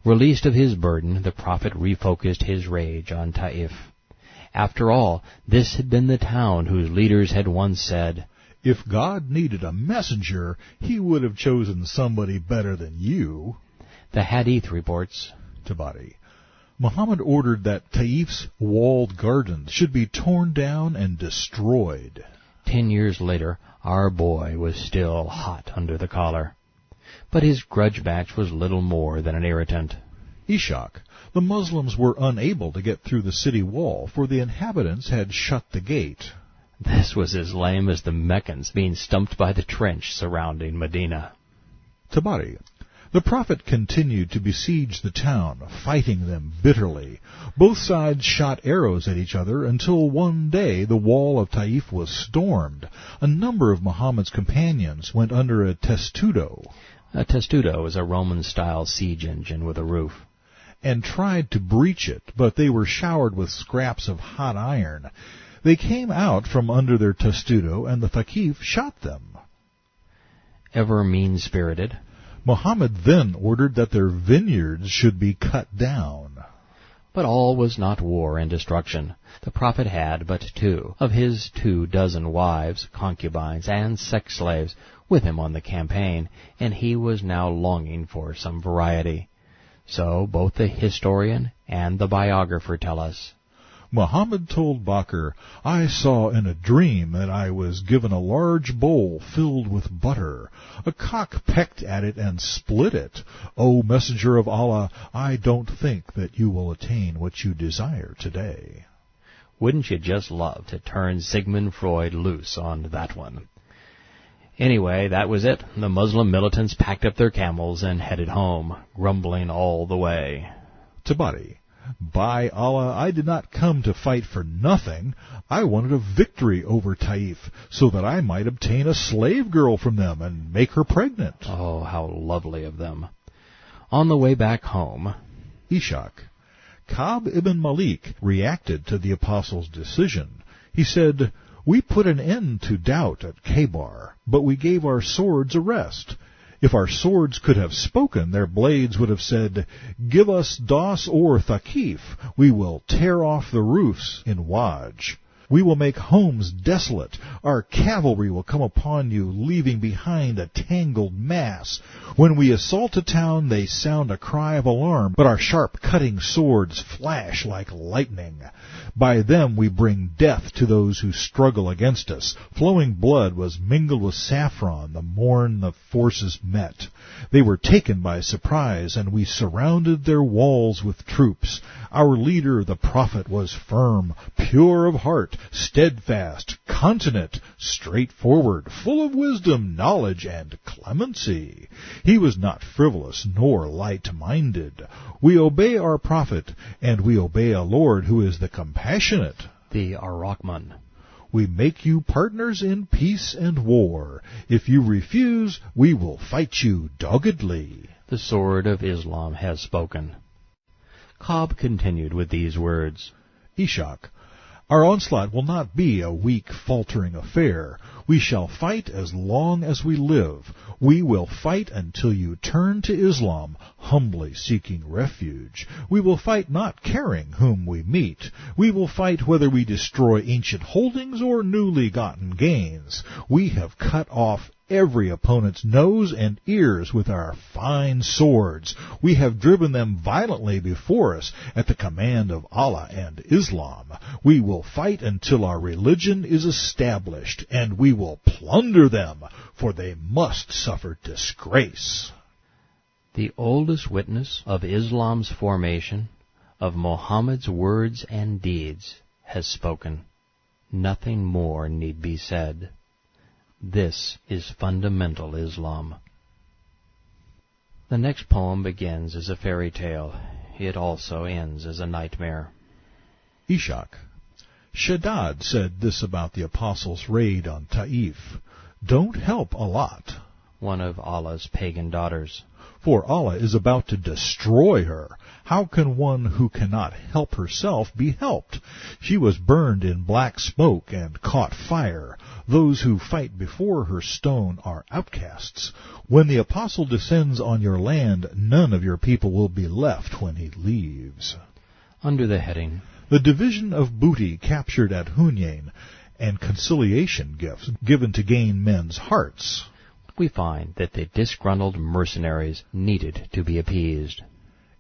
Released of his burden, the prophet refocused his rage on Taif. After all, this had been the town whose leaders had once said, "If God needed a messenger, he would have chosen somebody better than you." The Hadith reports, Tabari, Muhammad ordered that Taif's walled gardens should be torn down and destroyed. 10 years later, our boy was still hot under the collar. But his grudge match was little more than an irritant. Ishaq, the Muslims were unable to get through the city wall, for the inhabitants had shut the gate. This was as lame as the Meccans being stumped by the trench surrounding Medina. Tabari, the Prophet continued to besiege the town, fighting them bitterly. Both sides shot arrows at each other until one day the wall of Taif was stormed. A number of Muhammad's companions went under a testudo. A testudo is a Roman-style siege engine with a roof. And tried to breach it, but they were showered with scraps of hot iron. They came out from under their testudo, and the Thaqif shot them. Ever mean-spirited, Muhammad then ordered that their vineyards should be cut down. But all was not war and destruction. The prophet had but 2 of his 24 wives, concubines, and sex slaves with him on the campaign, and he was now longing for some variety. So both the historian and the biographer tell us. Muhammad told Bakr, "I saw in a dream that I was given a large bowl filled with butter. A cock pecked at it and split it. O Messenger of Allah, I don't think that you will attain what you desire today." Wouldn't you just love to turn Sigmund Freud loose on that one? Anyway, that was it. The Muslim militants packed up their camels and headed home, grumbling all the way. Tabari, by Allah, I did not come to fight for nothing. I wanted a victory over Taif, so that I might obtain a slave girl from them and make her pregnant. Oh, how lovely of them. On the way back home, Ishaq, Ka'b ibn Malik reacted to the apostles' decision. He said, "We put an end to doubt at Khaybar, but we gave our swords a rest. If our swords could have spoken, their blades would have said, 'Give us Dos or Thaqif, we will tear off the roofs in Waj. We will make homes desolate. Our cavalry will come upon you, leaving behind a tangled mass. When we assault a town, they sound a cry of alarm, but our sharp cutting swords flash like lightning. By them we bring death to those who struggle against us. Flowing blood was mingled with saffron the morn the forces met. They were taken by surprise, and we surrounded their walls with troops. Our leader, the Prophet, was firm, pure of heart, steadfast, continent, straightforward, full of wisdom, knowledge, and clemency. He was not frivolous nor light-minded. We obey our Prophet, and we obey a Lord who is the compassionate, the Ar-Rahman. We make you partners in peace and war. If you refuse, we will fight you doggedly." The sword of Islam has spoken. Ka'b continued with these words. Ishaq, our onslaught will not be a weak, faltering affair. We shall fight as long as we live. We will fight until you turn to Islam, humbly seeking refuge. We will fight not caring whom we meet. We will fight whether we destroy ancient holdings or newly gotten gains. We have cut off every opponent's nose and ears with our fine swords. We have driven them violently before us at the command of Allah and Islam. We will fight until our religion is established, and we will plunder them, for they must suffer disgrace. The oldest witness of Islam's formation, of Muhammad's words and deeds, has spoken. Nothing more need be said. This is fundamental Islam. The next poem begins as a fairy tale. It also ends as a nightmare. Ishaq, Shaddad said this about the apostles' raid on Taif. Don't help Alat, one of Allah's pagan daughters. for Allah is about to destroy her. How can one who cannot help herself be helped? She was burned in black smoke and caught fire. Those who fight before her stone are outcasts. When the apostle descends on your land, none of your people will be left when he leaves. Under the heading, The division of booty captured at Hunain, and conciliation gifts given to gain men's hearts. we find that the disgruntled mercenaries needed to be appeased.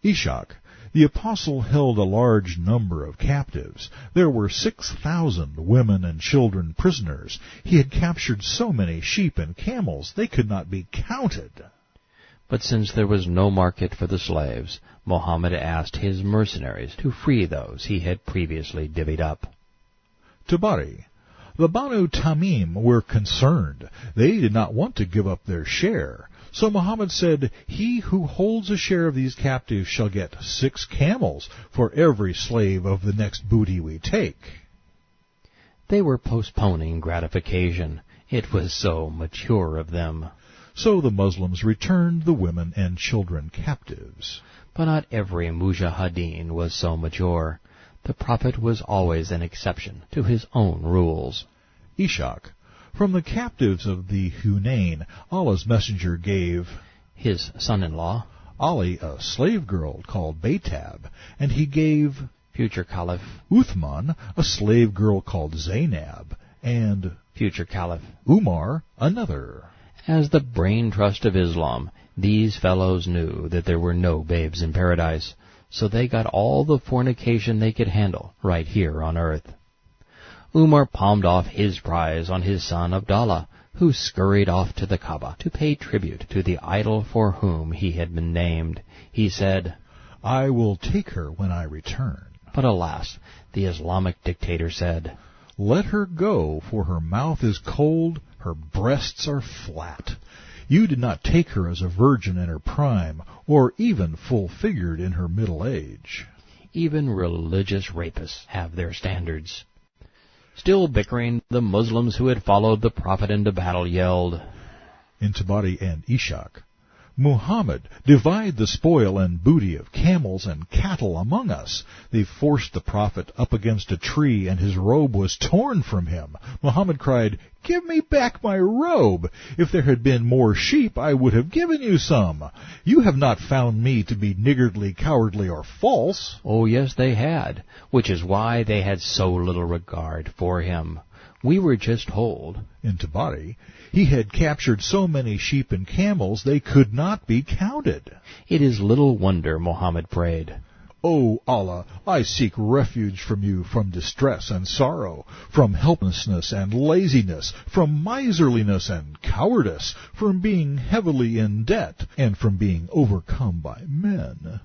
Ishak, the apostle held a large number of captives. There were 6,000 women and children prisoners. He had captured so many sheep and camels they could not be counted. But since there was no market for the slaves, Mohammed asked his mercenaries to free those he had previously divvied up. Tabari, the Banu Tamim were concerned. They did not want to give up their share. So Muhammad said, "He who holds a share of these captives shall get 6 camels for every slave of the next booty we take." They were postponing gratification. It was so mature of them. So the Muslims returned the women and children captives. But not every mujahideen was so mature. The Prophet was always an exception to his own rules. Ishak, from the captives of the Hunain, Allah's messenger gave His son-in-law, Ali a slave girl called Baitab, and he gave future Caliph, Uthman a slave girl called Zainab, and future Caliph. Umar another. As the brain trust of Islam, these fellows knew that there were no babes in paradise, so they got all the fornication they could handle right here on earth. Umar palmed off his prize on his son Abdallah, who scurried off to the Kaaba to pay tribute to the idol for whom he had been named. He said, "I will take her when I return." But alas, the Islamic dictator said, "Let her go, for her mouth is cold, her breasts are flat. You did not take her as a virgin in her prime, or even full-figured in her middle age." Even religious rapists have their standards. Still bickering, the Muslims who had followed the Prophet into battle yelled, In Tabari and Ishak, "Muhammad, divide the spoil and booty of camels and cattle among us." They forced the Prophet up against a tree, and his robe was torn from him. Muhammad cried, "Give me back my robe. If there had been more sheep, I would have given you some. You have not found me to be niggardly, cowardly, or false." Oh, yes, they had, which is why they had so little regard for him. We were just told, In Tabari, he had captured so many sheep and camels they could not be counted. it is little wonder Mohammed prayed, "O Allah, I seek refuge from you from distress and sorrow, from helplessness and laziness, from miserliness and cowardice, from being heavily in debt, and from being overcome by men."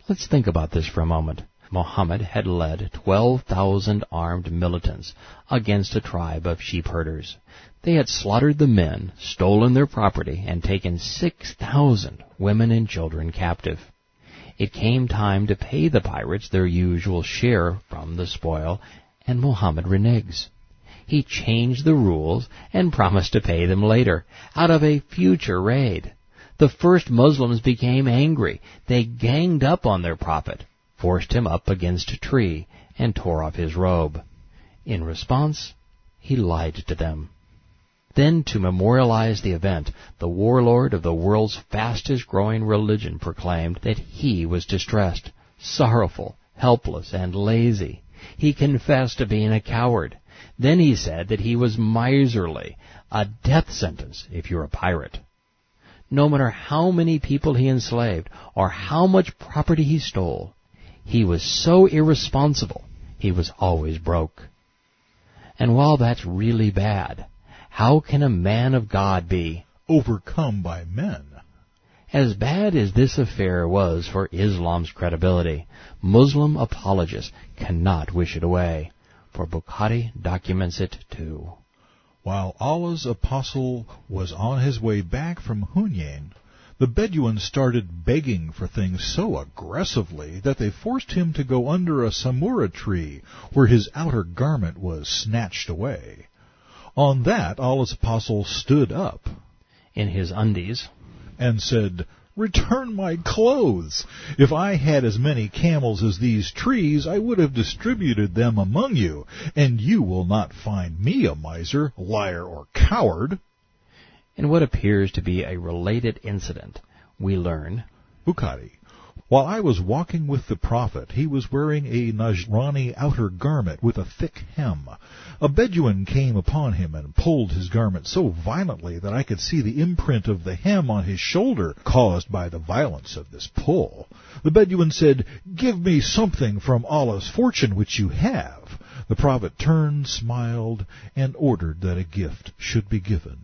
Let's think about this for a moment. Mohammed had led 12,000 armed militants against a tribe of sheep herders. They had slaughtered the men, stolen their property, and taken 6,000 women and children captive. It came time to pay the pirates their usual share from the spoil, and Mohammed reneges. He changed the rules and promised to pay them later, out of a future raid. The first Muslims became angry. They ganged up on their prophet, forced him up against a tree, and tore off his robe. In response, he lied to them. Then, to memorialize the event, the warlord of the world's fastest-growing religion proclaimed that he was distressed, sorrowful, helpless, and lazy. He confessed to being a coward. Then he said that he was miserly, a death sentence if you're a pirate. No matter how many people he enslaved or how much property he stole, he was so irresponsible, he was always broke. And while that's really bad, how can a man of God be Overcome by men. as bad as this affair was for Islam's credibility? Muslim apologists cannot wish it away, for Bukhari documents it too. While Allah's apostle was on his way back from Hunain, the Bedouins started begging for things so aggressively that they forced him to go under a samura tree, where his outer garment was snatched away. On that Allah's apostle stood up in his undies and said, "Return my clothes. If I had as many camels as these trees, I would have distributed them among you, and you will not find me a miser, liar, or coward." In what appears to be a related incident, we learn, Bukhari, while I was walking with the Prophet, he was wearing a Najrani outer garment with a thick hem. A Bedouin came upon him and pulled his garment so violently that I could see the imprint of the hem on his shoulder, caused by the violence of this pull. The Bedouin said, "Give me something from Allah's fortune which you have." The Prophet turned, smiled, and ordered that a gift should be given.